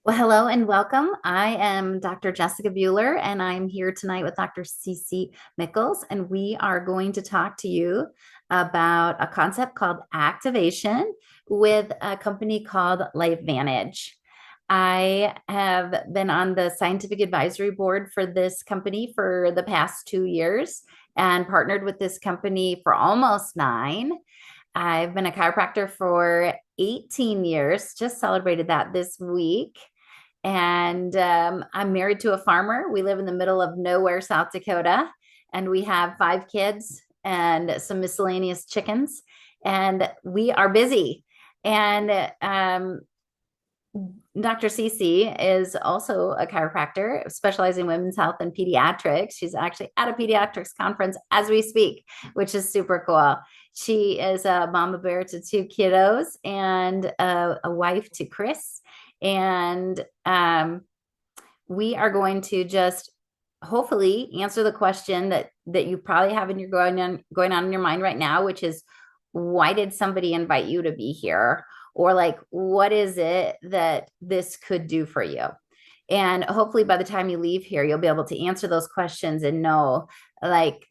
Well, hello and welcome. I am Dr. Jessica Bueller, and I'm here tonight with Dr. Cece Mickles, and we are going to talk to you about a concept called activation with a company called LifeVantage. I have been on the scientific advisory board for this company for the past 2 years and partnered with this company for almost nine. I've been a chiropractor for 18 years, just celebrated that this week. And I'm married to a farmer. We live in the middle of nowhere, South Dakota, and we have 5 kids and some miscellaneous chickens, and we are busy. And Dr. Cece is also a chiropractor specializing in women's health and pediatrics. She's actually at a pediatrics conference as we speak, which is super cool. She is a mama bear to 2 kiddos and a wife to Chris. And we are going to just hopefully answer the question that you probably have in your going on in your mind right now, which is, why did somebody invite you to be here? Or like, what is it that this could do for you? And hopefully by the time you leave here, you'll be able to answer those questions and know, like,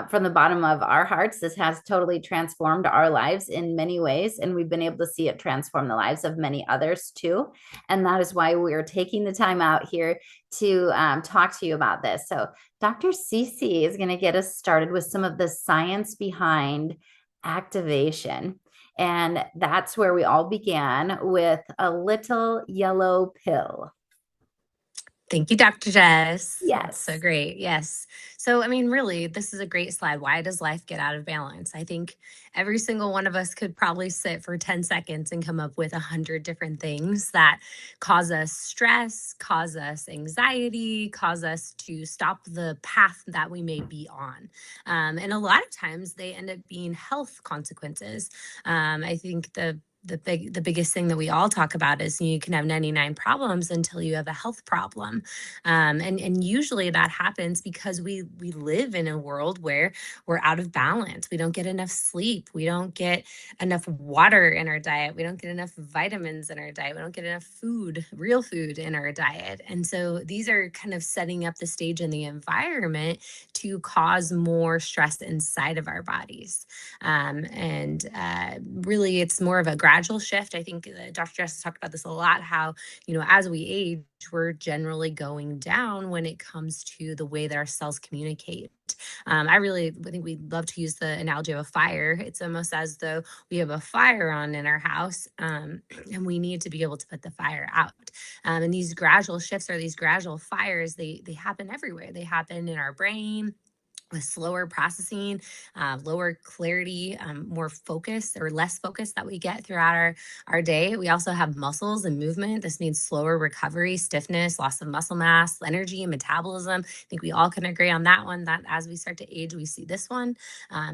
from the bottom of our hearts, this has totally transformed our lives in many ways. And we've been able to see it transform the lives of many others too. And that is why we are taking the time out here to talk to you about this. So Dr. Cece is going to get us started with some of the science behind activation. And that's where we all began with a little yellow pill. Thank you, Dr. Jess. That's so Yes. great. Yes. So, I mean, really, this is a great slide. Why does life get out of balance? I think every single one of us could probably sit for 10 seconds and come up with 100 different things that cause us stress, cause us anxiety, cause us to stop the path that we may be on. And a lot of times they end up being health consequences. I think the biggest thing that we all talk about is you can have 99 problems until you have a health problem. And usually that happens because we live in a world where we're out of balance. We don't get enough sleep. We don't get enough water in our diet. We don't get enough vitamins in our diet. We don't get enough food, real food in our diet. And so these are kind of setting up the stage in the environment to cause more stress inside of our bodies. And really, it's more of a gradual shift. I think Dr. Jess has talked about this a lot, how, as we age, we're generally going down when it comes to the way that our cells communicate. I think we love to use the analogy of a fire. It's almost as though we have a fire on in our house, and we need to be able to put the fire out. And these gradual shifts or these gradual fires, they happen everywhere. They happen in our brain with slower processing, lower clarity, more focus or less focus that we get throughout our day. We also have muscles and movement. This means slower recovery, stiffness, loss of muscle mass, energy, and metabolism. I think we all can agree on that one, that as we start to age, we see this one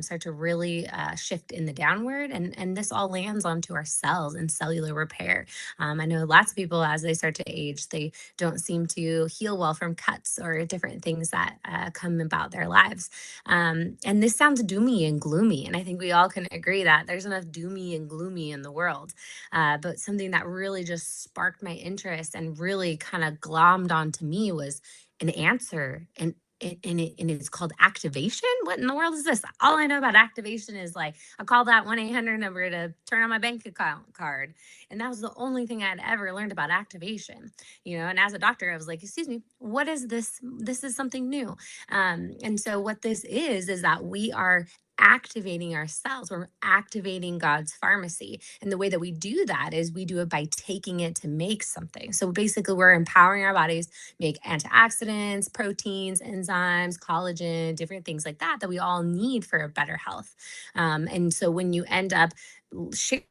start to really shift in the downward. And this all lands onto our cells and cellular repair. I know lots of people, as they start to age, they don't seem to heal well from cuts or different things that come about their lives. And this sounds doomy and gloomy. And I think we all can agree that there's enough doomy and gloomy in the world. But something that really just sparked my interest and really kind of glommed onto me was an answer. And it's called activation. What in the world is this? All I know about activation is, like, I call that 1-800 number to turn on my bank account card. And that was the only thing I'd ever learned about activation. And as a doctor, I was like, excuse me, what is this? This is something new. And so what this is that we are activating ourselves. We're activating God's pharmacy. And the way that we do that is we do it by taking it to make something. So basically, we're empowering our bodies make antioxidants, proteins, enzymes, collagen, different things like that we all need for a better health. And so when you end up sharing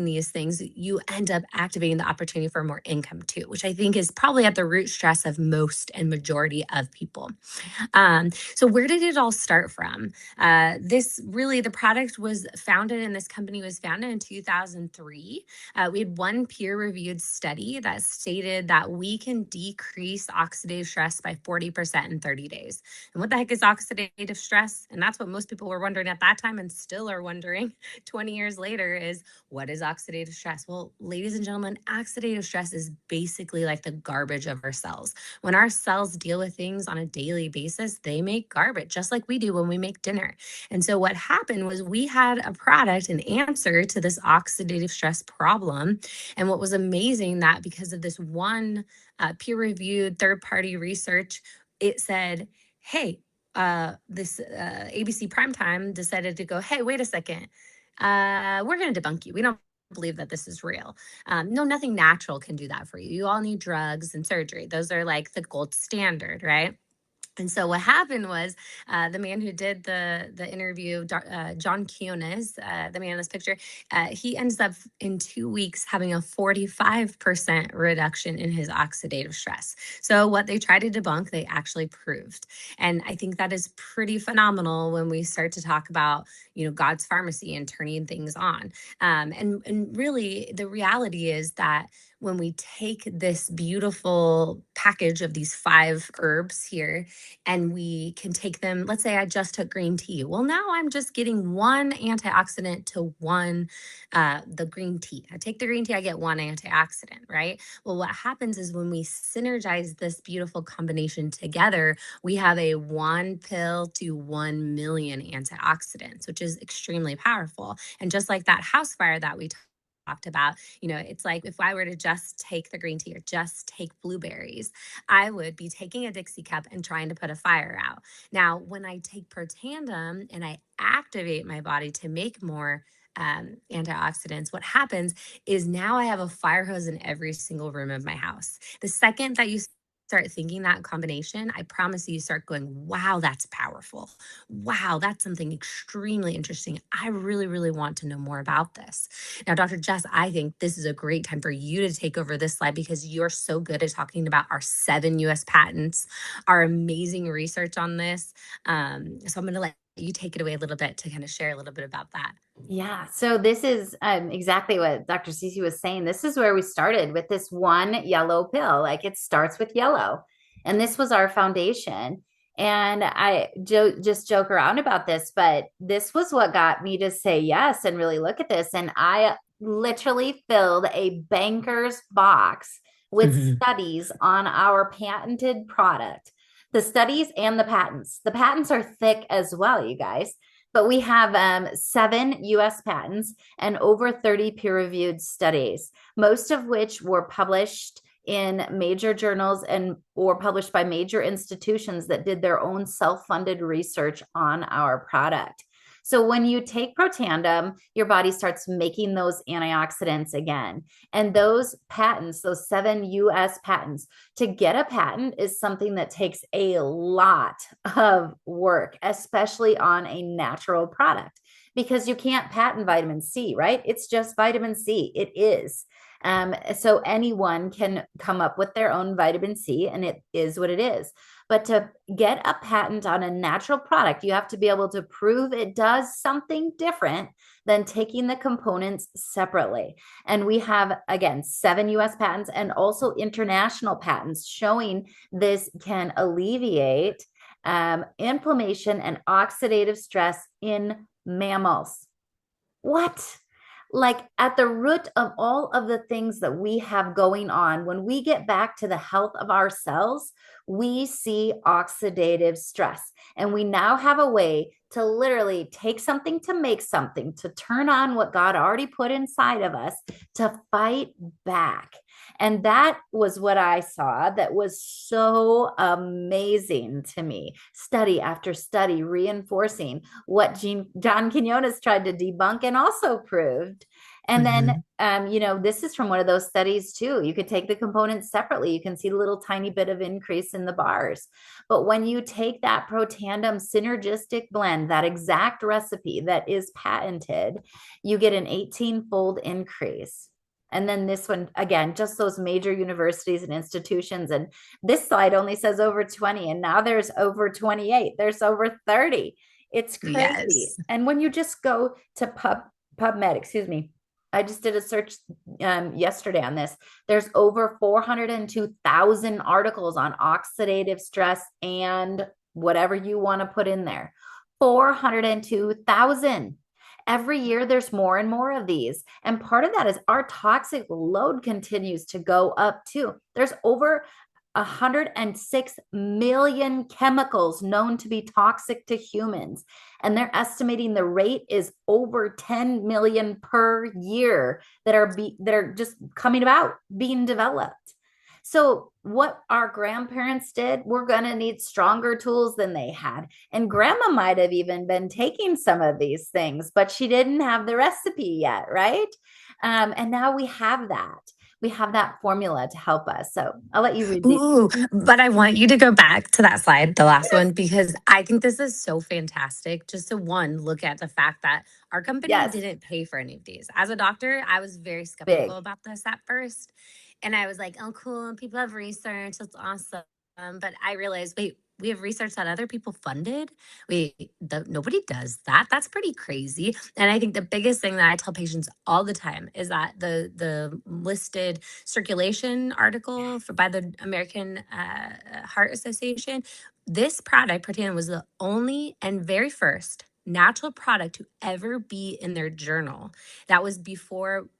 these things, you end up activating the opportunity for more income too, which I think is probably at the root stress of most and majority of people. So where did it all start from? The product was founded, and this company was founded in 2003. We had one peer-reviewed study that stated that we can decrease oxidative stress by 40% in 30 days. And what the heck is oxidative stress? And that's what most people were wondering at that time and still are wondering 20 years later is, what what is oxidative stress? Well, ladies and gentlemen, oxidative stress is basically like the garbage of our cells. When our cells deal with things on a daily basis, they make garbage, just like we do when we make dinner. And so what happened was we had a product, an answer to this oxidative stress problem. And what was amazing that because of this one peer-reviewed third-party research, it said, hey, this ABC Primetime decided to go, hey, wait a second, we're going to debunk you. We don't believe that this is real. No, nothing natural can do that for you. You all need drugs and surgery. Those are like the gold standard, right? And so what happened was the man who did the interview, John Quinones, the man in this picture, he ends up in 2 weeks having a 45% reduction in his oxidative stress. So what they tried to debunk, they actually proved. And I think that is pretty phenomenal when we start to talk about, God's pharmacy and turning things on. And really, the reality is that when we take this beautiful package of these 5 herbs here and we can take them. Let's say I just took green tea. Well, now I'm just getting one antioxidant to one, the green tea. I take the green tea, I get one antioxidant, right? Well, what happens is when we synergize this beautiful combination together, we have a 1 pill to 1 million antioxidants, which is extremely powerful. And just like that house fire that we talked about, it's like if I were to just take the green tea or just take blueberries, I would be taking a Dixie cup and trying to put a fire out. Now, when I take Protandim and I activate my body to make more antioxidants, what happens is now I have a fire hose in every single room of my house. The second that you start thinking that combination, I promise you start going, wow, that's powerful. Wow, that's something extremely interesting. I really, really want to know more about this. Now, Dr. Jess, I think this is a great time for you to take over this slide because you're so good at talking about our 7 US patents, our amazing research on this. So I'm going to let you take it away a little bit to kind of share a little bit about that. Yeah. So this is exactly what Dr. Cece was saying. This is where we started with this one yellow pill. Like it starts with yellow. And this was our foundation. And I just joke around about this, but this was what got me to say yes and really look at this. And I literally filled a banker's box with studies on our patented product, the studies and the patents. The patents are thick as well, you guys. But we have 7 US patents and over 30 peer reviewed studies, most of which were published in major journals and or published by major institutions that did their own self-funded research on our product. So when you take Protandim, your body starts making those antioxidants again. And those patents, those 7 US patents, to get a patent is something that takes a lot of work, especially on a natural product, because you can't patent vitamin C, right? It's just vitamin C. It is. So anyone can come up with their own vitamin C, and it is what it is. But to get a patent on a natural product, you have to be able to prove it does something different than taking the components separately. And we have, again, 7 US patents and also international patents showing this can alleviate inflammation and oxidative stress in mammals. What? Like at the root of all of the things that we have going on, when we get back to the health of our cells, we see oxidative stress. And we now have a way to literally take something to make something, to turn on what God already put inside of us to fight back. And that was what I saw that was so amazing to me. Study after study reinforcing what John Quinones tried to debunk and also proved. And then, this is from one of those studies too. You could take the components separately. You can see a little tiny bit of increase in the bars. But when you take that Protandim synergistic blend, that exact recipe that is patented, you get an 18-fold increase. And then this one, again, just those major universities and institutions. And this slide only says over 20, and now there's over 28. There's over 30. It's crazy. Yes. And when you just go to PubMed, excuse me, I just did a search yesterday on this. There's over 402,000 articles on oxidative stress and whatever you want to put in there. 402,000. Every year, there's more and more of these. And part of that is our toxic load continues to go up too. There's over 106 million chemicals known to be toxic to humans. And they're estimating the rate is over 10 million per year that are just coming about, being developed. So, what our grandparents did, we're going to need stronger tools than they had. And grandma might have even been taking some of these things, but she didn't have the recipe yet, right? And now we have that. We have that formula to help us. So, I'll let you read these. Ooh, but I want you to go back to that slide, the last one, because I think this is so fantastic. Just to one, look at the fact that our company Yes, didn't pay for any of these. As a doctor, I was very skeptical big. about this at first. And I was like, oh, cool. People have research. That's awesome. But I realized, wait, we have research that other people funded. Nobody does that. That's pretty crazy. And I think the biggest thing that I tell patients all the time is that the listed circulation article by the American Heart Association, this product, Protandim, was the only and very first natural product to ever be in their journal. That was before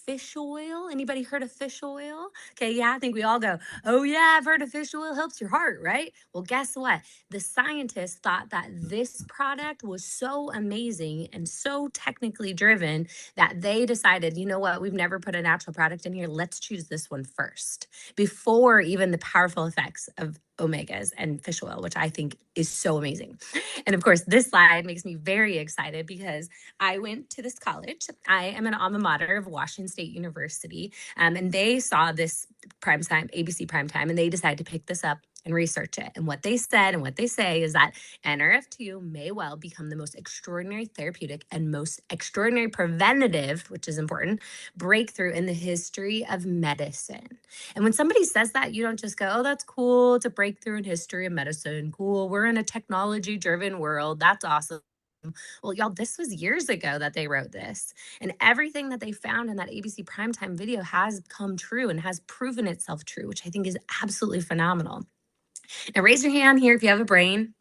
fish oil. Anybody heard of fish oil? Okay, yeah, I think we all go, oh yeah, I've heard of fish oil helps your heart, right? Well, guess what? The scientists thought that this product was so amazing and so technically driven that they decided, you know what, we've never put a natural product in here. Let's choose this one first before even the powerful effects of omegas and fish oil, which I think is so amazing. And of course, this slide makes me very excited because I went to this college. I am an alma mater of Washington State University, and they saw this primetime, ABC primetime, and they decided to pick this up and research it. And what they said and what they say is that NRF2 may well become the most extraordinary therapeutic and most extraordinary preventative, which is important, breakthrough in the history of medicine. And when somebody says that, you don't just go, oh, that's cool. It's a breakthrough in history of medicine. Cool. We're in a technology driven world. That's awesome. Well, y'all, this was years ago that they wrote this. And everything that they found in that ABC primetime video has come true and has proven itself true, which I think is absolutely phenomenal. Now, raise your hand here if you have a brain.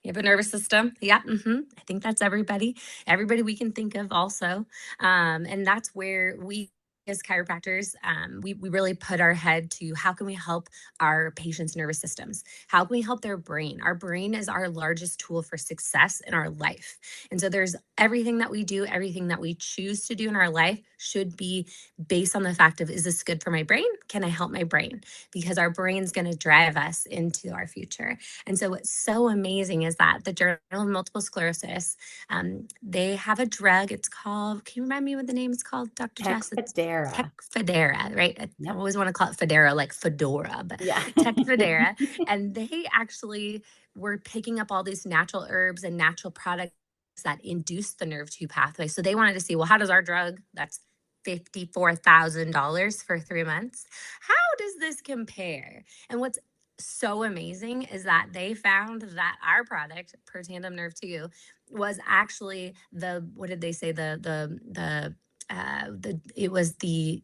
You have a nervous system. Yeah. I think that's everybody. Everybody we can think of also. And that's where we as chiropractors, we really put our head to how can we help our patients' nervous systems? How can we help their brain? Our brain is our largest tool for success in our life. And so there's everything that we do, everything that we choose to do in our life should be based on the fact of, is this good for my brain? Can I help my brain? Because our brain's going to drive us into our future. And so what's so amazing is that the Journal of Multiple Sclerosis, they have a drug. It's called, can you remind me what the name is called, Dr. Jess? It's Tecfidera. Tecfidera, right? I Yep. always want to call it Federa, like fedora, but Yeah. Tecfidera. And they actually were picking up all these natural herbs and natural products that induce the nerve 2 pathway. So they wanted to see, well, how does our drug that's $54,000 for 3 months? How does this compare? And what's so amazing is that they found that our product, Protandim Nerve 2, was actually the, what did they say? It was the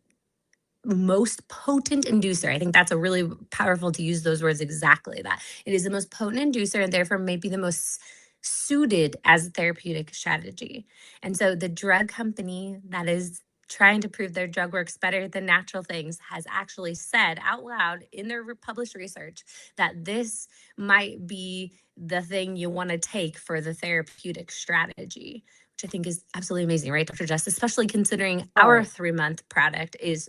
most potent inducer. I think that's a really powerful to use those words exactly, that it is the most potent inducer and therefore maybe the most suited as a therapeutic strategy. And so the drug company that is trying to prove their drug works better than natural things has actually said out loud in their published research that this might be the thing you want to take for the therapeutic strategy, which I think is absolutely amazing, right, Dr. Jess? Especially considering our Oh, 3-month product is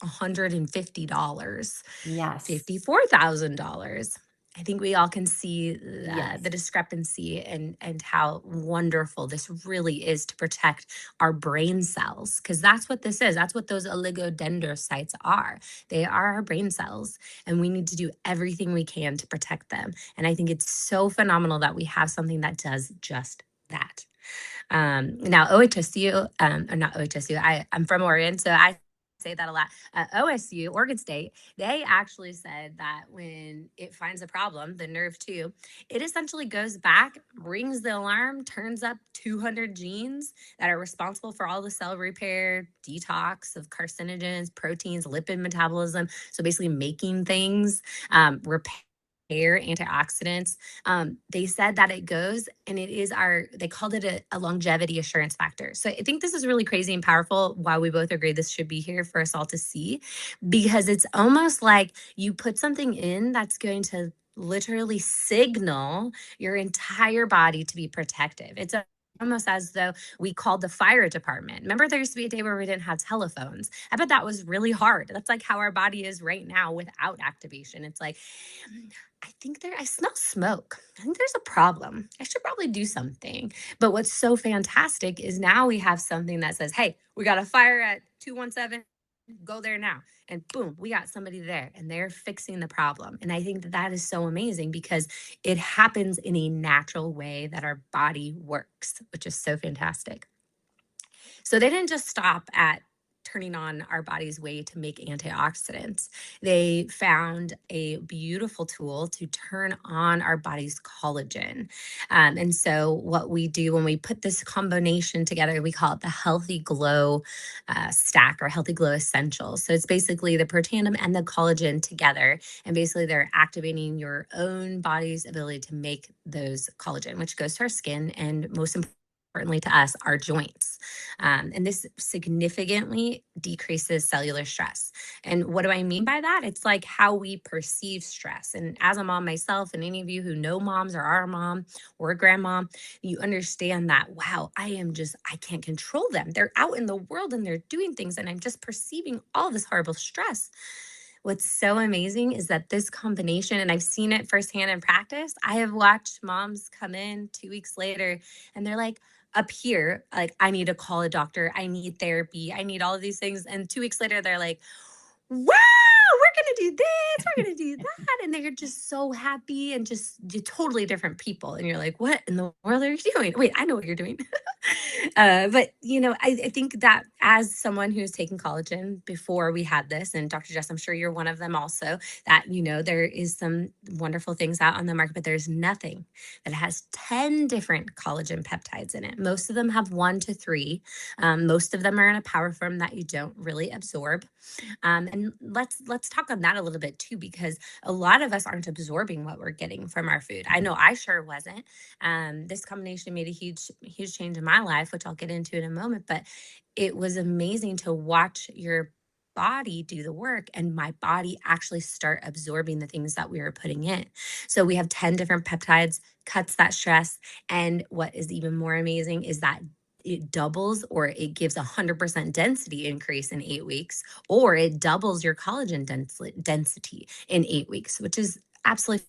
$150, yes. $54,000. I think we all can see the Yes. discrepancy and how wonderful this really is to protect our brain cells, because that's what this is. That's what those oligodendrocytes are. They are our brain cells, and we need to do everything we can to protect them. And I think it's so phenomenal that we have something that does just that. Now OHSU, or not OHSU, I'm from Oregon, so I say that a lot. OSU, Oregon State, they actually said that when it finds a problem, the nerve 2, it essentially goes back, rings the alarm, turns up 200 genes that are responsible for all the cell repair, detox of carcinogens, proteins, lipid metabolism. So basically making things, repair hair antioxidants. They said that it goes and it is they called it a longevity assurance factor. So I think this is really crazy and powerful. Why we both agree this should be here for us all to see, because it's almost like you put something in that's going to literally signal your entire body to be protective. It's almost as though we called the fire department. Remember, there used to be a day where we didn't have telephones. I bet that was really hard. That's like how our body is right now without activation. It's like, I smell smoke. I think there's a problem. I should probably do something. But what's so fantastic is now we have something that says, hey, we got a fire at 217, go there now. And boom, we got somebody there and they're fixing the problem. And I think that that is so amazing because it happens in a natural way that our body works, which is so fantastic. So they didn't just stop at turning on our body's way to make antioxidants. They found a beautiful tool to turn on our body's collagen. And so, what we do when we put this combination together, we call it the Healthy Glow stack or Healthy Glow Essentials. So, it's basically the protandim and the collagen together. And basically, they're activating your own body's ability to make those collagen, which goes to our skin and most importantly to us, our joints. And this significantly decreases cellular stress. And what do I mean by that? It's like how we perceive stress. And as a mom myself, and any of you who know moms or are a mom or a grandma, you understand that, wow, I can't control them. They're out in the world and they're doing things, and I'm just perceiving all this horrible stress. What's so amazing is that this combination, and I've seen it firsthand in practice, I have watched moms come in 2 weeks later and they're like, up here, like, I need to call a doctor, I need therapy, I need all of these things. And 2 weeks later, they're like, wow, we're going to do this, we're going to do that. And they're just so happy and just totally different people. And you're like, what in the world are you doing? Wait, I know what you're doing. But, I think that as someone who's taken collagen before we had this, and Dr. Jess, I'm sure you're one of them also, that, there is some wonderful things out on the market, but there's nothing that has 10 different collagen peptides in it. Most of them have 1 to 3. Most of them are in a powder form that you don't really absorb. And let's talk on that a little bit too, because a lot of us aren't absorbing what we're getting from our food. I know I sure wasn't. This combination made a huge change in my life, which I'll get into in a moment. But it was amazing to watch your body do the work and my body actually start absorbing the things that we were putting in. So we have 10 different peptides, cuts that stress. And what is even more amazing is that it doubles or it gives 100% density increase in 8 weeks, or it doubles your collagen density in 8 weeks, which is absolutely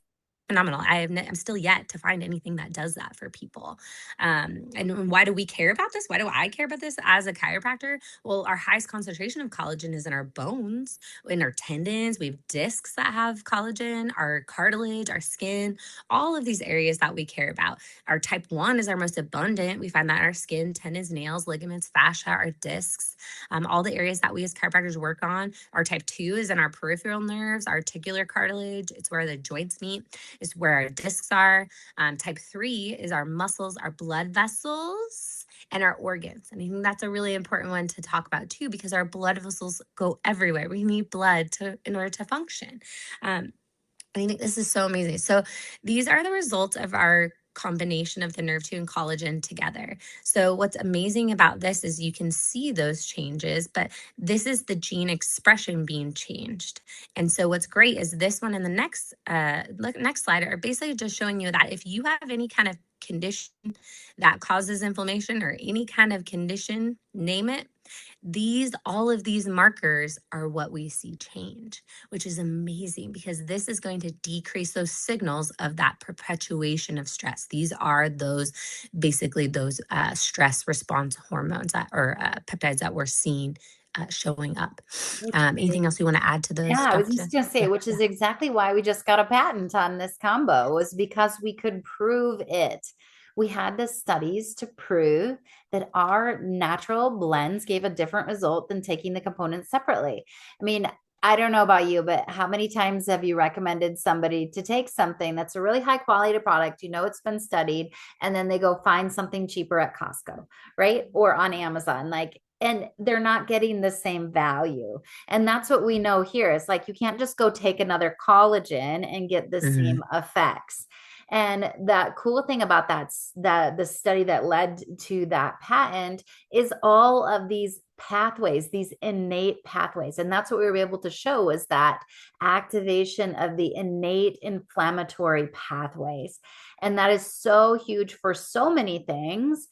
phenomenal. I'm still yet to find anything that does that for people. And why do we care about this? Why do I care about this as a chiropractor? Well, our highest concentration of collagen is in our bones, in our tendons. We have discs that have collagen, our cartilage, our skin, all of these areas that we care about. Our type 1 is our most abundant. We find that in our skin, tendons, nails, ligaments, fascia, our discs, all the areas that we as chiropractors work on. Our type 2 is in our peripheral nerves, articular cartilage. It's where the joints meet. Is where our discs are. Type 3 is our muscles, our blood vessels, and our organs. And I think that's a really important one to talk about too, because our blood vessels go everywhere. We need blood in order to function. I think this is so amazing. So these are the results of our combination of the Nerve 2 and collagen together. So what's amazing about this is you can see those changes, but this is the gene expression being changed. And so what's great is this one and the next slide are basically just showing you that if you have any kind of condition that causes inflammation or any kind of condition, name it, all of these markers are what we see change, which is amazing because this is going to decrease those signals of that perpetuation of stress. These are those stress response hormones or peptides that we're seeing showing up. Anything else you want to add to those, Yeah, I was Dr. just going to say, which is exactly why we just got a patent on this combo, was because we could prove it. We had the studies to prove that our natural blends gave a different result than taking the components separately. I mean, I don't know about you, but how many times have you recommended somebody to take something that's a really high quality product, it's been studied, and then they go find something cheaper at Costco, right? Or on Amazon. Like, and they're not getting the same value. And that's what we know here. It's like you can't just go take another collagen and get the Hmm. same effects. And that cool thing about that the study that led to that patent is all of these pathways, these innate pathways. And that's what we were able to show was that activation of the innate inflammatory pathways. And that is so huge for so many things.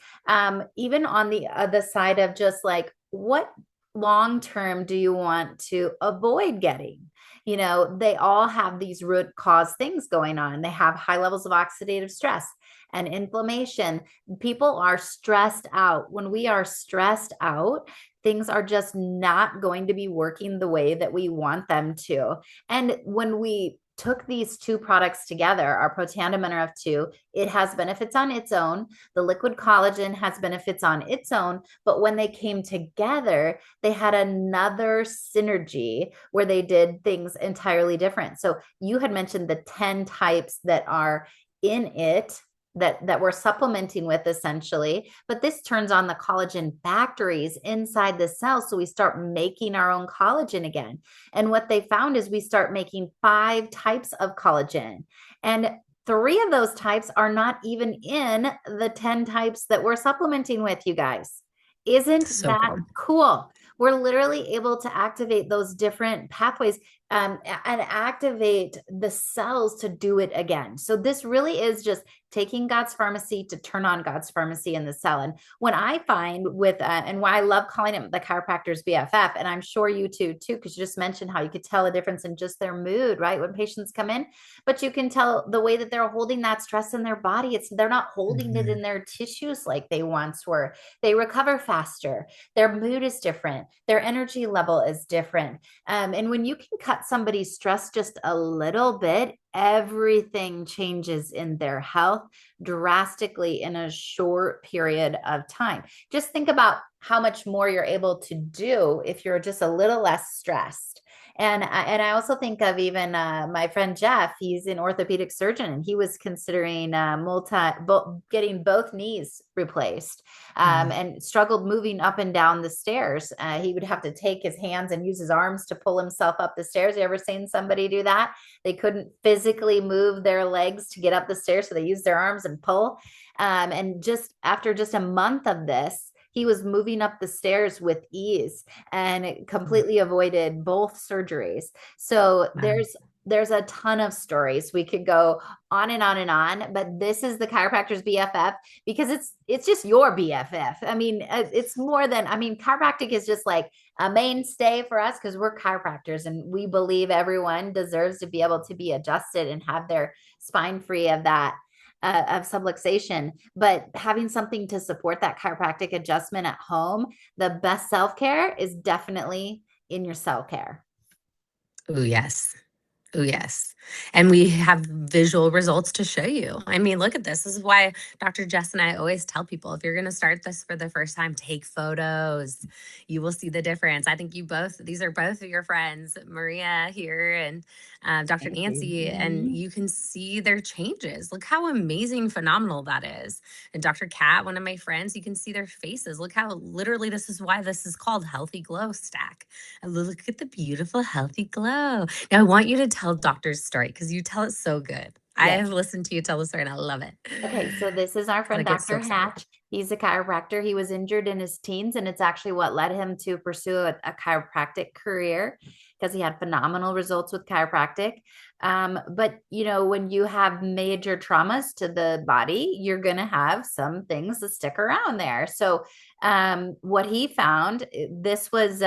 Even on the other side of just like, what long term do you want to avoid getting? They all have these root cause things going on. They have high levels of oxidative stress and inflammation. People are stressed out. When we are stressed out, things are just not going to be working the way that we want them to. And when we took these two products together, our Protandim and our F2, it has benefits on its own. The liquid collagen has benefits on its own. But when they came together, they had another synergy where they did things entirely different. So you had mentioned the 10 types that are in it that we're supplementing with essentially, but this turns on the collagen factories inside the cell, so we start making our own collagen again. And what they found is we start making 5 types of collagen, and 3 of those types are not even in the 10 types that we're supplementing with, you guys. Isn't So that cool. cool? We're literally able to activate those different pathways, and activate the cells to do it again. So this really is just taking God's pharmacy to turn on God's pharmacy in the cell. And when I find with, and why I love calling it the chiropractor's BFF, and I'm sure you too, because you just mentioned how you could tell a difference in just their mood, right? When patients come in, but you can tell the way that they're holding that stress in their body. They're not holding it Hmm. in their tissues like they once were. They recover faster. Their mood is different. Their energy level is different. And when you can cut somebody's stress just a little bit, everything changes in their health drastically in a short period of time. Just think about how much more you're able to do if you're just a little less stressed. And I also think of even my friend Jeff. He's an orthopedic surgeon, and he was considering getting both knees replaced, and struggled moving up and down the stairs. He would have to take his hands and use his arms to pull himself up the stairs. You ever seen somebody do that? They couldn't physically move their legs to get up the stairs, so they used their arms and pull. And just after just a month of this, he was moving up the stairs with ease and completely avoided both surgeries. So Wow. there's a ton of stories. We could go on and on and on, but this is the chiropractor's BFF because it's just your BFF. I mean, it's more than, I mean, chiropractic is just like a mainstay for us because we're chiropractors and we believe everyone deserves to be able to be adjusted and have their spine free of that of subluxation. But having something to support that chiropractic adjustment at home, the best self care is definitely in your self care. Oh, yes. Oh, yes. And we have visual results to show you. I mean, look at this. This is why Dr. Jess and I always tell people if you're going to start this for the first time, take photos. You will see the difference. I think you both, these are both of your friends, Maria here and Dr. Thank you. Nancy, and Mhm. you can see their changes. Look how amazing, phenomenal that is. And Dr. Kat, one of my friends, you can see their faces. Look how literally this is why this is called Healthy Glow Stack. And look at the beautiful, healthy glow. Now, I want you to tell Doctor's story because you tell it so good. I Yes. have listened to you tell the story and I love it. Okay, so this is our And I friend get so Dr. excited. Hatch. He's a chiropractor. He was injured in his teens, and it's actually what led him to pursue a chiropractic career because he had phenomenal results with chiropractic. But when you have major traumas to the body, you're going to have some things that stick around there. So, what he found, this was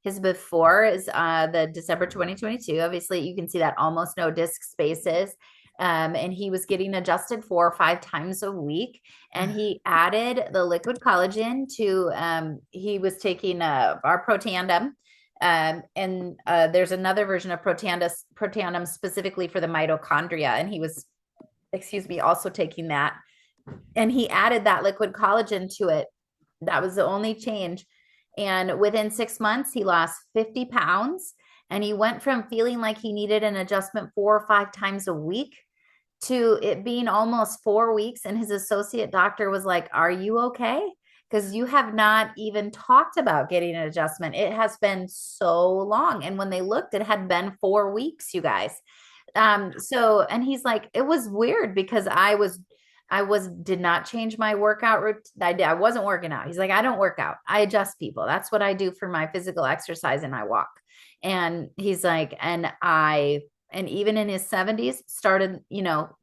his before is the December 2022. Obviously, you can see that almost no disc spaces, and he was getting adjusted 4 or 5 times a week. And he added the liquid collagen to, he was taking our Protandim. And there's another version of Protandim specifically for the mitochondria. And he was, excuse me, also taking that. And he added that liquid collagen to it. That was the only change. And within 6 months, he lost 50 pounds. And he went from feeling like he needed an adjustment 4 or 5 times a week to it being almost 4 weeks. And his associate doctor was like, "Are you okay?" because you have not even talked about getting an adjustment. It has been so long. And when they looked, it had been 4 weeks, you guys. So, and he's like, it was weird because did not change my workout routine. I wasn't working out. He's like, I don't work out. I adjust people. That's what I do for my physical exercise and I walk. And he's like, and even in his 70s, started,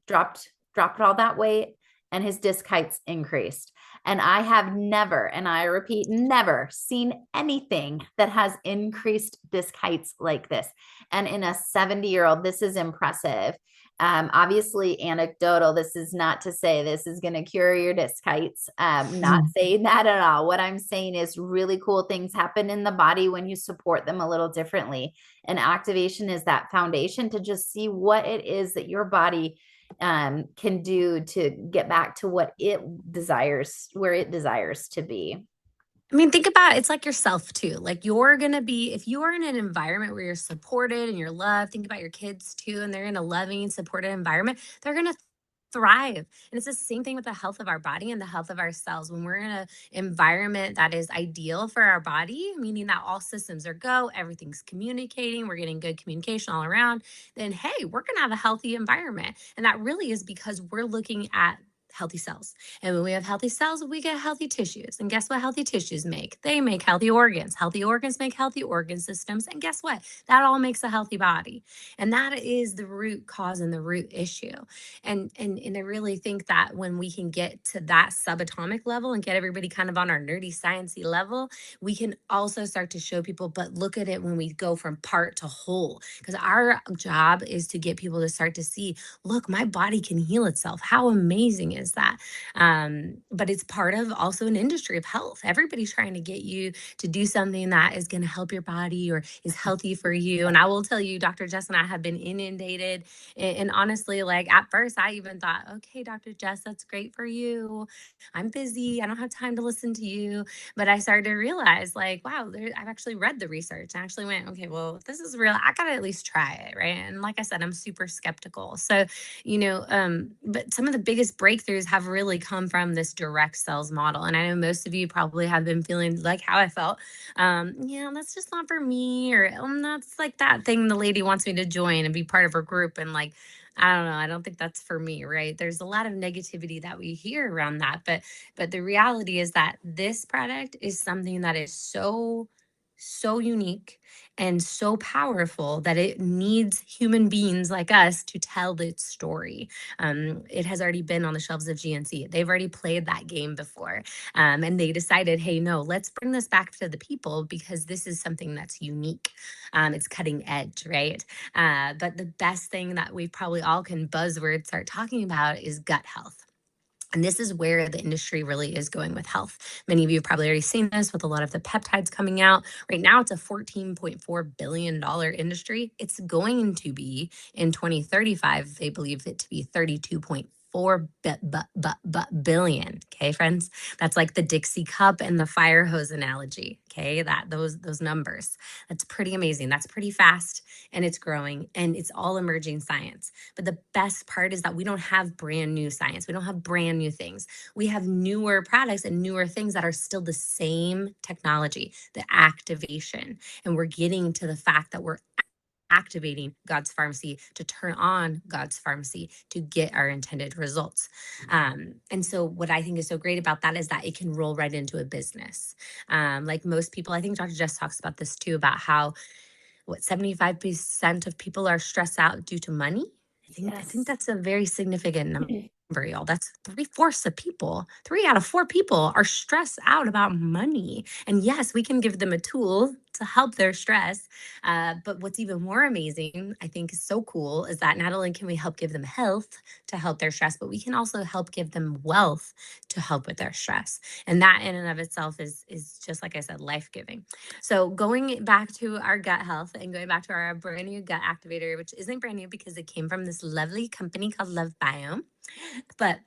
dropped all that weight and his disc heights increased. And I have never, and I repeat, never seen anything that has increased disc heights like this. And in a 70-year-old, this is impressive. Obviously anecdotal. This is not to say this is going to cure your disc heights. Not saying that at all. What I'm saying is really cool things happen in the body when you support them a little differently. And activation is that foundation to just see what it is that your body can do to get back to what it desires, where it desires to be. I mean, think about it. It's like yourself too. Like you're going to be, if you are in an environment where you're supported and you're loved, think about your kids too, and they're in a loving, supported environment, they're going to thrive. And it's the same thing with the health of our body and the health of our cells. When we're in an environment that is ideal for our body, meaning that all systems are go, everything's communicating, we're getting good communication all around, then hey, we're going to have a healthy environment. And that really is because we're looking at healthy cells. And when we have healthy cells, we get healthy tissues. And guess what healthy tissues make? They make healthy organs. Healthy organs make healthy organ systems. And guess what? That all makes a healthy body. And that is the root cause and the root issue. And I really think that when we can get to that subatomic level and get everybody kind of on our nerdy sciencey level, we can also start to show people, but look at it when we go from part to whole. Because our job is to get people to start to see, look, my body can heal itself. How amazing is that? But it's part of also an industry of health. Everybody's trying to get you to do something that is going to help your body or is healthy for you. And I will tell you, Dr. Jess and I have been inundated. And honestly, like at first, I even thought, okay, Dr. Jess, that's great for you. I'm busy. I don't have time to listen to you. But I started to realize, like, wow, I've actually read the research. I actually went, okay, well, if this is real, I got to at least try it. Right. And like I said, I'm super skeptical. So, but some of the biggest breakthroughs have really come from this direct sales model. And I know most of you probably have been feeling like how I felt. Yeah, that's just not for me, or that's like that thing the lady wants me to join and be part of her group. And like, I don't know, I don't think that's for me, right? There's a lot of negativity that we hear around that. But the reality is that this product is something that is so unique and so powerful that it needs human beings like us to tell its story. It has already been on the shelves of GNC. They've already played that game before. And they decided, hey, no, let's bring this back to the people because this is something that's unique. It's cutting edge, right? But the best thing that we probably all can buzzword start talking about is gut health. And this is where the industry really is going with health. Many of you have probably already seen this with a lot of the peptides coming out. Right now, it's a $14.4 billion industry. It's going to be in 2035, they believe it to be 32.4 billion. Okay, friends, that's like the Dixie cup and the fire hose analogy. Okay, those numbers. That's pretty amazing. That's pretty fast, and it's growing, and it's all emerging science. But the best part is that we don't have brand new science. We don't have brand new things. We have newer products and newer things that are still the same technology, the activation. And we're getting to the fact that we're activating God's pharmacy to turn on God's pharmacy to get our intended results. And so, what I think is so great about that is that it can roll right into a business. Like most people, I think Dr. Jess talks about this too, about how 75% of people are stressed out due to money. I think Yes. that's a very significant number, y'all. That's three-fourths of people. 3 out of 4 people are stressed out about money. And yes, we can give them a tool to help their stress. But what's even more amazing, I think is so cool, is that not only can we help give them health to help their stress, but we can also help give them wealth to help with their stress. And that in and of itself is just like I said, life-giving. So going back to our gut health and going back to our brand new gut activator, which isn't brand new because it came from this lovely company called Love Biome. But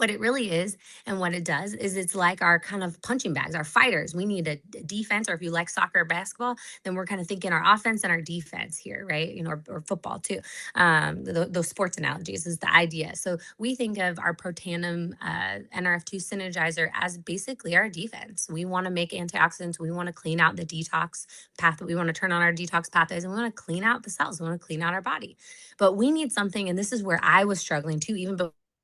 What it really is and what it does is it's like our kind of punching bags, our fighters. We need a defense, or if you like soccer or basketball, then we're kind of thinking our offense and our defense here, right? Or football too. Those sports analogies is the idea. So we think of our Protandim NRF2 synergizer as basically our defense. We want to make antioxidants. We want to clean out the detox path. We want to turn on our detox pathways, and we want to clean out the cells. We want to clean out our body. But we need something, and this is where I was struggling too, even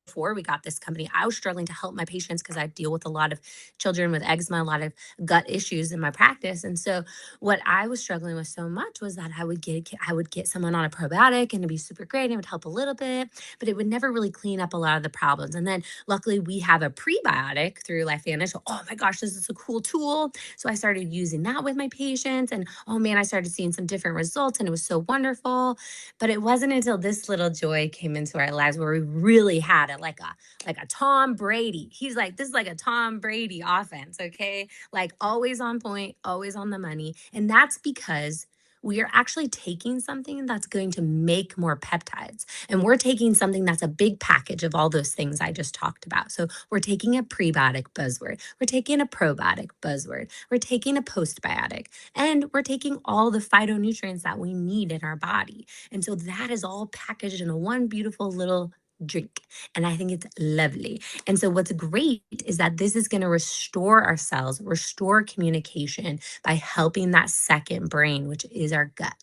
before we got this company. I was struggling to help my patients because I deal with a lot of children with eczema, a lot of gut issues in my practice. And so what I was struggling with so much was that I would get someone on a probiotic and it'd be super great and it would help a little bit, but it would never really clean up a lot of the problems. And then luckily we have a prebiotic through LifeVantage. So, oh my gosh, this is a cool tool. So I started using that with my patients, and oh man, I started seeing some different results and it was so wonderful. But it wasn't until this little joy came into our lives where we really had it like a Tom Brady. He's like, this is like a Tom Brady offense, okay? Like always on point, always on the money. And that's because we are actually taking something that's going to make more peptides. And we're taking something that's a big package of all those things I just talked about. So we're taking a prebiotic buzzword, we're taking a probiotic buzzword, we're taking a postbiotic, and we're taking all the phytonutrients that we need in our body. And so that is all packaged in a one beautiful little drink. And I think it's lovely. And so what's great is that this is going to restore our cells, restore communication by helping that second brain, which is our gut.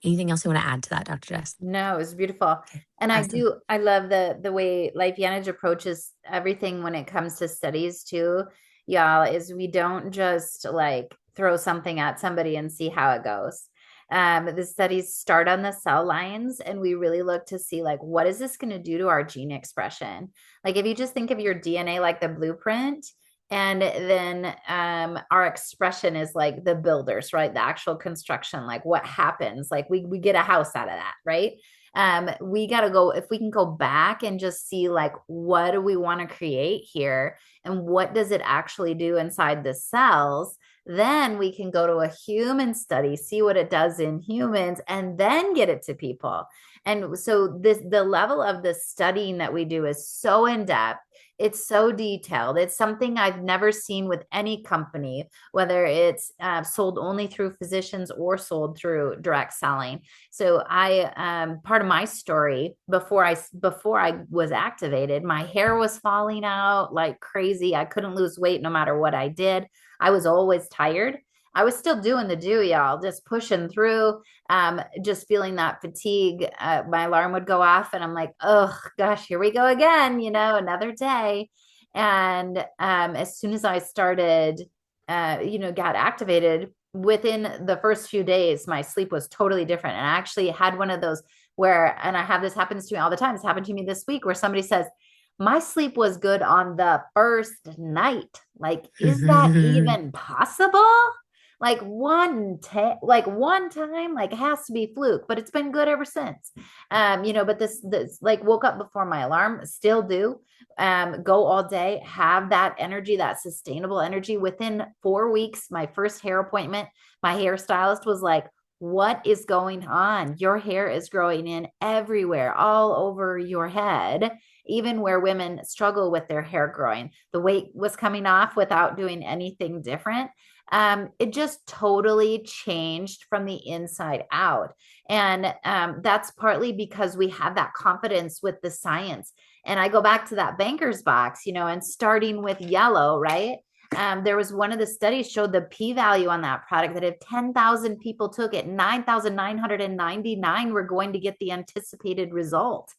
Anything else you want to add to that, Dr. Jess? No, it was beautiful. Okay, And awesome. I love the way LifeVantage approaches everything when it comes to studies too, y'all, is we don't just like throw something at somebody and see how it goes. The studies start on the cell lines, and we really look to see like what is this going to do to our gene expression? Like if you just think of your DNA like the blueprint, and then our expression is like the builders, right? The actual construction, like what happens, like we get a house out of that, right? We got to go, if we can go back and just see like what do we want to create here and what does it actually do inside the cells, then we can go to a human study, see what it does in humans, and then get it to people. And so the level of the studying that we do is so in depth, it's so detailed. It's something I've never seen with any company, whether it's sold only through physicians or sold through direct selling. So part of my story before I was activated, my hair was falling out like crazy. I couldn't lose weight no matter what I did. I was always tired. I was still doing the do, y'all, just pushing through, just feeling that fatigue. My alarm would go off, and I'm like, oh gosh, here we go again, another day. And as soon as I started, got activated, within the first few days, my sleep was totally different. And I actually had one of those where, and I have this happens to me all the time. It's happened to me this week where somebody says, my sleep was good on the first night. Like, is that even possible? Like one time, like it has to be fluke, but it's been good ever since. But this like woke up before my alarm, still do. Go all day, have that energy, that sustainable energy. Within 4 weeks, my first hair appointment, my hairstylist was like, what is going on? Your hair is growing in everywhere, all over your head, even where women struggle with their hair growing. The weight was coming off without doing anything different. It just totally changed from the inside out. And that's partly because we have that confidence with the science. And I go back to that banker's box, and starting with yellow, right? There was one of the studies showed the p-value on that product that if 10,000 people took it, 9,999 were going to get the anticipated result.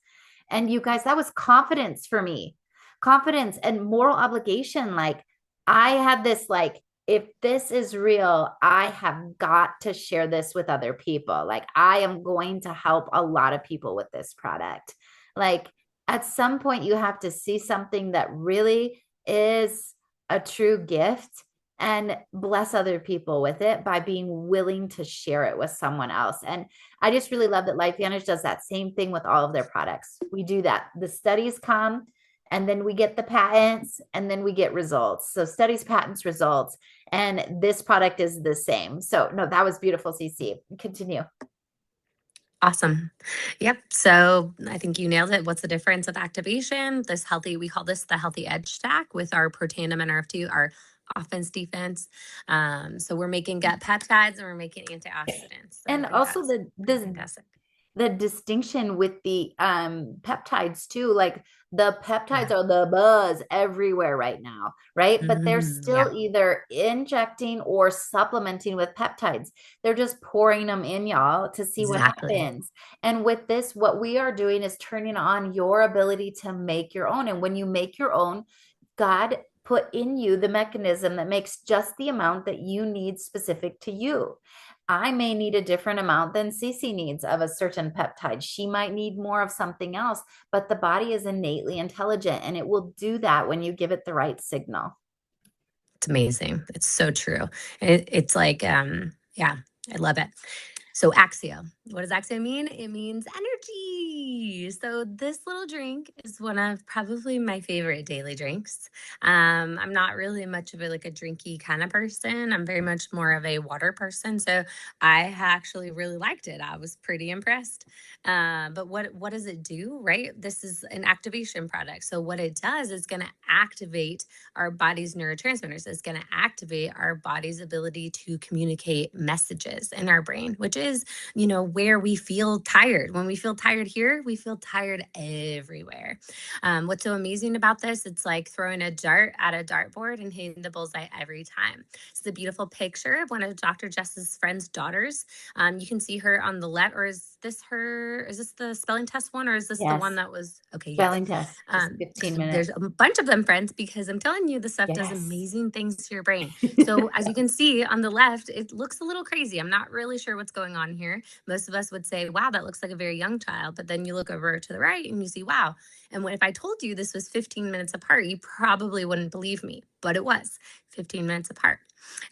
And you guys, that was confidence for me, confidence and moral obligation. Like I had this, like, if this is real, I have got to share this with other people. Like I am going to help a lot of people with this product. Like at some point you have to see something that really is a true gift and bless other people with it by being willing to share it with someone else. And I just really love that LifeVantage does that same thing with all of their products. We do that. The studies come, and then we get the patents, and then we get results. So studies, patents, results. And this product is the same. So no, that was beautiful, Cece. Continue. Awesome. Yep. So I think you nailed it. What's the difference of activation? This healthy, we call this the healthy edge stack with our protanum and RF2, our offense defense. So we're making gut peptides and we're making antioxidants. So And I think also that's the pretty this fantastic. the distinction with the peptides too, like the peptides Yeah. are the buzz everywhere right now, right? But they're Yeah. still either injecting or supplementing with peptides. They're just pouring them in, y'all, to see what Exactly. happens. And with this, what we are doing is turning on your ability to make your own. And when you make your own, God put in you the mechanism that makes just the amount that you need specific to you. I may need a different amount than Cece needs of a certain peptide. She might need more of something else, but the body is innately intelligent and it will do that when you give it the right signal. It's amazing. It's so true. It's like, yeah, I love it. So Axio, what does Axio mean? It means energy. So this little drink is one of probably my favorite daily drinks. I'm not really much of a like a drinky kind of person. I'm very much more of a water person. So I actually really liked it. I was pretty impressed. But what does it do? Right? This is an activation product. So what it does is going to activate our body's neurotransmitters. It's going to activate our body's ability to communicate messages in our brain, which is, where we feel tired. When we feel tired here, we feel tired everywhere. What's so amazing about this? It's like throwing a dart at a dartboard and hitting the bullseye every time. It's a beautiful picture of one of Dr. Jess's friend's daughters. You can see her on the left, or is this her? Is this the spelling test one, or is this the one Yes. that was okay? Yes. Spelling test, just 15 There's minutes. a bunch of them, friends, because I'm telling you, this stuff does Yes. amazing things to your brain. So, as you can see on the left, it looks a little crazy. I'm not really sure what's going on here. Most of us would say, wow, that looks like a very young child. But then you look over to the right and you see, wow. And if I told you this was 15 minutes apart, you probably wouldn't believe me, but it was 15 minutes apart.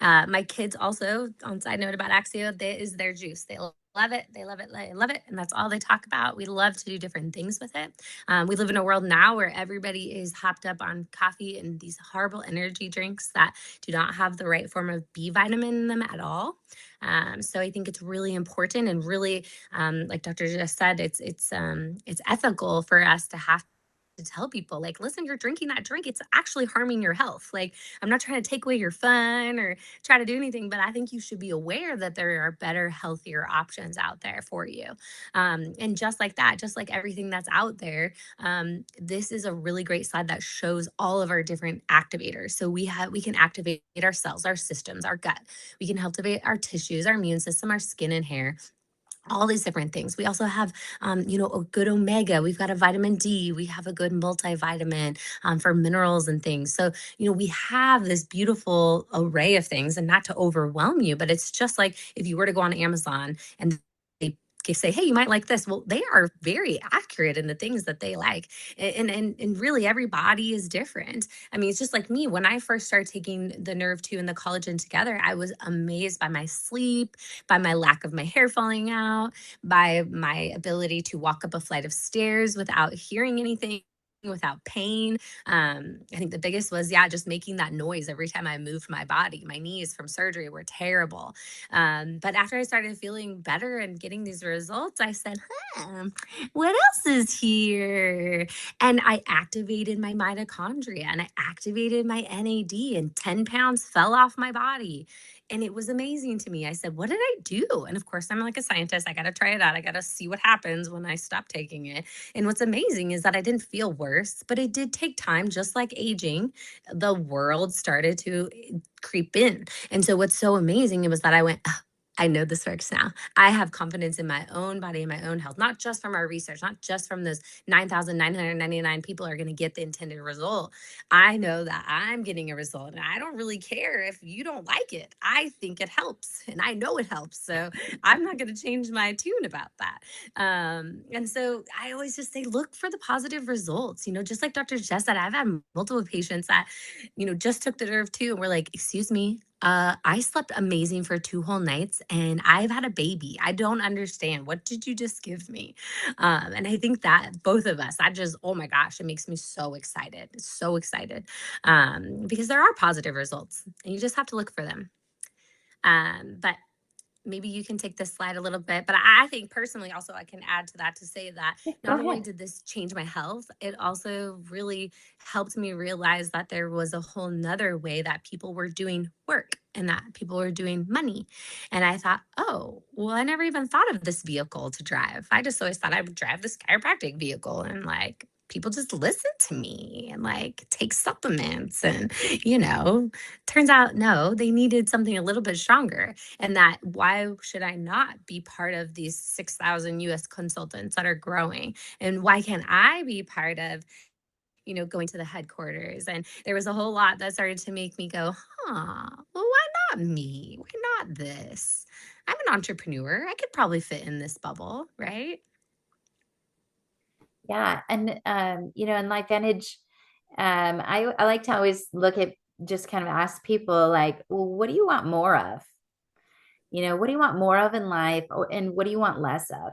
My kids also, on side note about Axio, that is their juice. They love it. They love it. They love it. And that's all they talk about. We love to do different things with it. We live in a world now where everybody is hopped up on coffee and these horrible energy drinks that do not have the right form of B vitamin in them at all. So I think it's really important and really, like Dr. just said, it's ethical for us to have to tell people like, listen, you're drinking that drink, it's actually harming your health. Like, I'm not trying to take away your fun or try to do anything, but I think you should be aware that there are better, healthier options out there for you. And just like that, just like everything that's out there, this is a really great slide that shows all of our different activators. So we can activate our cells, our systems, our gut. We can activate our tissues, our immune system, our skin and hair, all these different things. We also have, a good omega. We've got a vitamin D. We have a good multivitamin for minerals and things. So, we have this beautiful array of things, and not to overwhelm you, but it's just like if you were to go on Amazon and they say, hey, you might like this. Well, they are very accurate in the things that they like. And really every body is different. I mean, it's just like me. When I first started taking the Nerve 2 and the collagen together, I was amazed by my sleep, by my lack of my hair falling out, by my ability to walk up a flight of stairs without hearing anything, without pain. I think the biggest was, yeah, just making that noise every time I moved my body. My knees from surgery were terrible. But after I started feeling better and getting these results, I said, what else is here? And I activated my mitochondria and I activated my NAD, and 10 pounds fell off my body. And it was amazing to me. I said, what did I do? And of course, I'm like a scientist. I got to try it out. I got to see what happens when I stop taking it. And what's amazing is that I didn't feel worse, but it did take time, just like aging. The world started to creep in. And so what's so amazing was that I went, "Oh, I know this works now. I have confidence in my own body and my own health, not just from our research, not just from those 9,999 people are going to get the intended result. I know that I'm getting a result and I don't really care if you don't like it. I think it helps and I know it helps. So I'm not going to change my tune about that. And so I always just say, look for the positive results. Just like Dr. Jess said, I've had multiple patients that, just took the Nerve 2 and we're like, excuse me, I slept amazing for 2 whole nights and I've had a baby. I don't understand. What did you just give me? And I think that both of us, oh my gosh, it makes me so excited, so excited, because there are positive results and you just have to look for them. But maybe you can take this slide a little bit, but I think personally, also, I can add to that to say that Go not only ahead. did this change my health, it also really helped me realize that there was a whole nother way that people were doing work and that people were doing money. And I thought, oh, well, I never even thought of this vehicle to drive. I just always thought I would drive this chiropractic vehicle, and like, people just listen to me and like take supplements and, you know, turns out no, they needed something a little bit stronger. And that, why should I not be part of these 6,000 US consultants that are growing? And why can't I be part of, going to the headquarters? And there was a whole lot that started to make me go, huh, well, why not me? Why not this? I'm an entrepreneur. I could probably fit in this bubble, right? Yeah. And, in Life Vantage, I like to always look at, just kind of ask people like, well, what do you want more of? What do you want more of in life? And what do you want less of?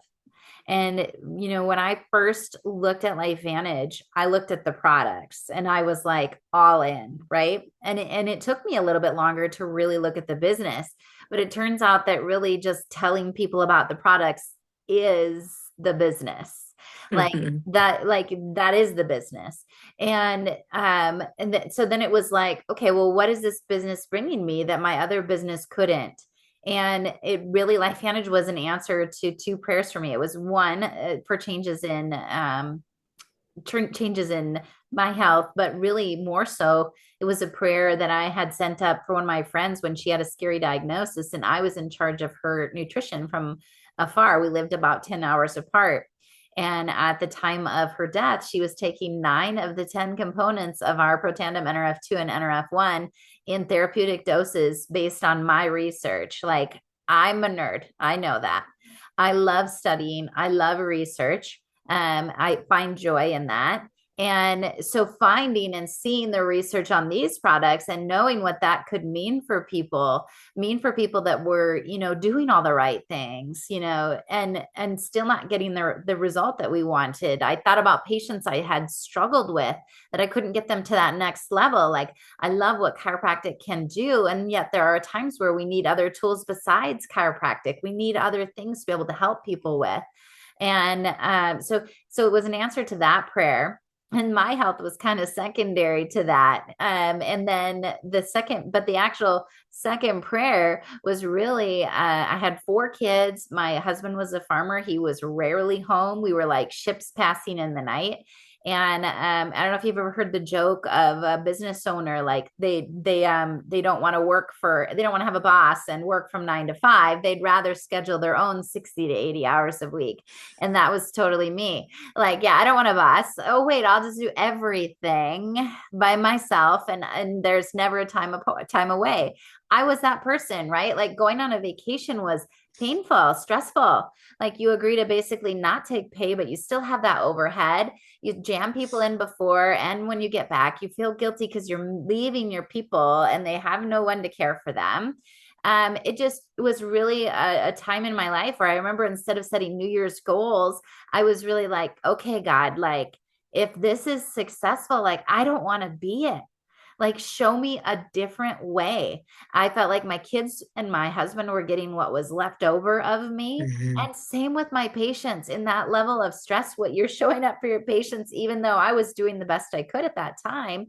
And, when I first looked at Life Vantage, I looked at the products and I was like all in, right? And it took me a little bit longer to really look at the business, but it turns out that really just telling people about the products is the business. Mhm. Like that is the business. So then it was like, okay, well, what is this business bringing me that my other business couldn't? And it really, Life Vantage was an answer to two prayers for me. It was one, for changes in my health, but really more so, it was a prayer that I had sent up for one of my friends when she had a scary diagnosis, and I was in charge of her nutrition from afar. We lived about 10 hours apart. And at the time of her death, she was taking 9 of the 10 components of our Protandim NRF2 and NRF1 in therapeutic doses based on my research. Like, I'm a nerd. I know that. I love studying. I love research. I find joy in that. And so finding and seeing the research on these products and knowing what that could mean for people that were, doing all the right things, and still not getting the result that we wanted. I thought about patients I had struggled with that I couldn't get them to that next level. Like, I love what chiropractic can do. And yet there are times where we need other tools besides chiropractic. We need other things to be able to help people with. And so it was an answer to that prayer. And my health was kind of secondary to that. And then the actual second prayer was really, I had 4 kids. My husband was a farmer. He was rarely home. We were like ships passing in the night. And I don't know if you've ever heard the joke of a business owner, like they don't want to have a boss and work from 9 to 5. They'd rather schedule their own 60 to 80 hours a week. And that was totally me. Like, yeah, I don't want a boss. Oh, wait, I'll just do everything by myself. And there's never a time away. I was that person, right? Like, going on a vacation was painful, stressful. Like, you agree to basically not take pay, but you still have that overhead. You jam people in before, and when you get back, you feel guilty because you're leaving your people and they have no one to care for them. It just was really a time in my life where I remember, instead of setting New Year's goals, I was really like, okay, God, like, if this is successful, like, I don't want to be it. Like, show me a different way. I felt like my kids and my husband were getting what was left over of me. Mhm. And same with my patients, in that level of stress, what you're showing up for your patients, even though I was doing the best I could at that time,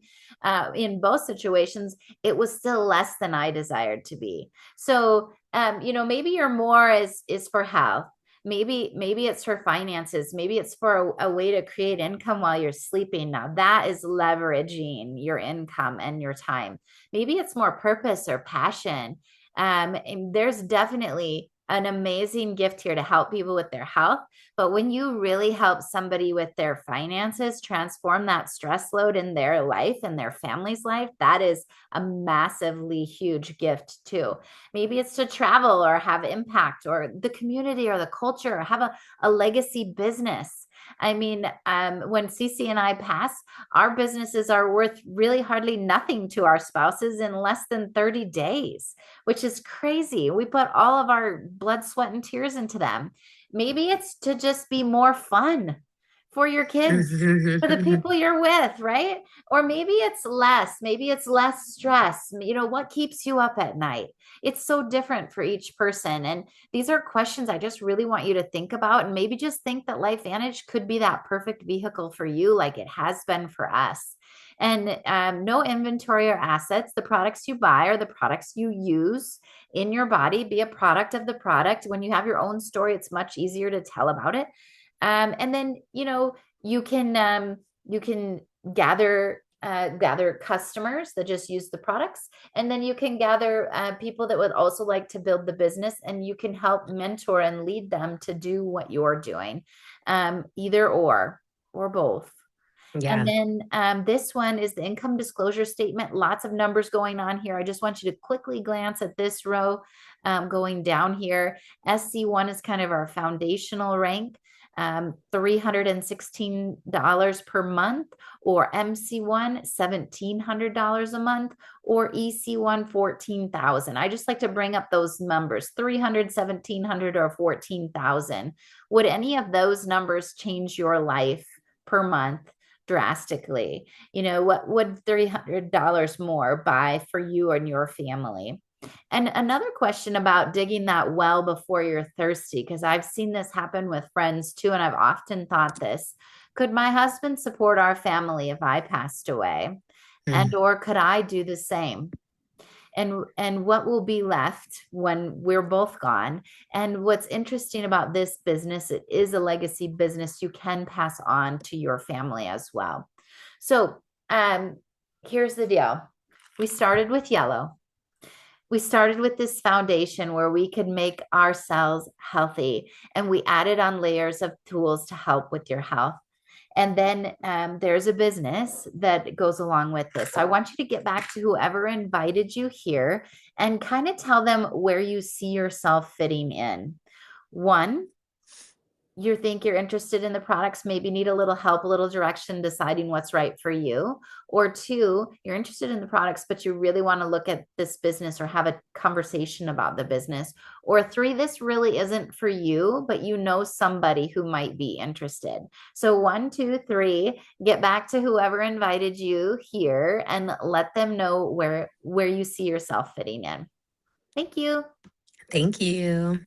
in both situations, it was still less than I desired to be. So, maybe your more is for health. Maybe it's for finances. Maybe it's for a way to create income while you're sleeping. Now that is leveraging your income and your time. Maybe it's more purpose or passion. And there's definitely an amazing gift here to help people with their health. But when you really help somebody with their finances, transform that stress load in their life and their family's life, that is a massively huge gift too. Maybe it's to travel or have impact, or the community or the culture, or have a legacy business. I mean, when Cece and I pass, our businesses are worth really hardly nothing to our spouses in less than 30 days, which is crazy. We put all of our blood, sweat, and tears into them. Maybe it's to just be more fun for your kids, for the people you're with, right? Or maybe it's less stress. You know, what keeps you up at night? It's so different for each person. And these are questions I just really want you to think about, and maybe just think that LifeVantage could be that perfect vehicle for you, like it has been for us. And no inventory or assets. The products you buy are the products you use in your body. Be a product of the product. When you have your own story, it's much easier to tell about it. And then, you know, you can gather customers that just use the products, and then you can gather people that would also like to build the business, and you can help mentor and lead them to do what you're doing, either or both. And Yeah. then this one is the income disclosure statement. Lots of numbers going on here. I just want you to quickly glance at this row going down here. SC1 is kind of our foundational rank, $316 per month, or MC1, $1,700 a month, or EC1, 14,000. I just like to bring up those numbers, 300, 1,700, or 14,000. Would any of those numbers change your life per month drastically? You know, what would $300 more buy for you and your family? And another question about digging that well before you're thirsty, because I've seen this happen with friends too, and I've often thought this: could my husband support our family if I passed away? And Mm. or could I do the same? And what will be left when we're both gone? And what's interesting about this business, it is a legacy business you can pass on to your family as well. So here's the deal. We started with yellow. We started with this foundation where we could make ourselves healthy, and we added on layers of tools to help with your health. And then there's a business that goes along with this. So I want you to get back to whoever invited you here and kind of tell them where you see yourself fitting in. One, you think you're interested in the products, maybe need a little help, a little direction deciding what's right for you. Or two, you're interested in the products, but you really want to look at this business or have a conversation about the business. Or three, this really isn't for you, but you know somebody who might be interested. So one, two, three, get back to whoever invited you here and let them know where you see yourself fitting in. Thank you. Thank you.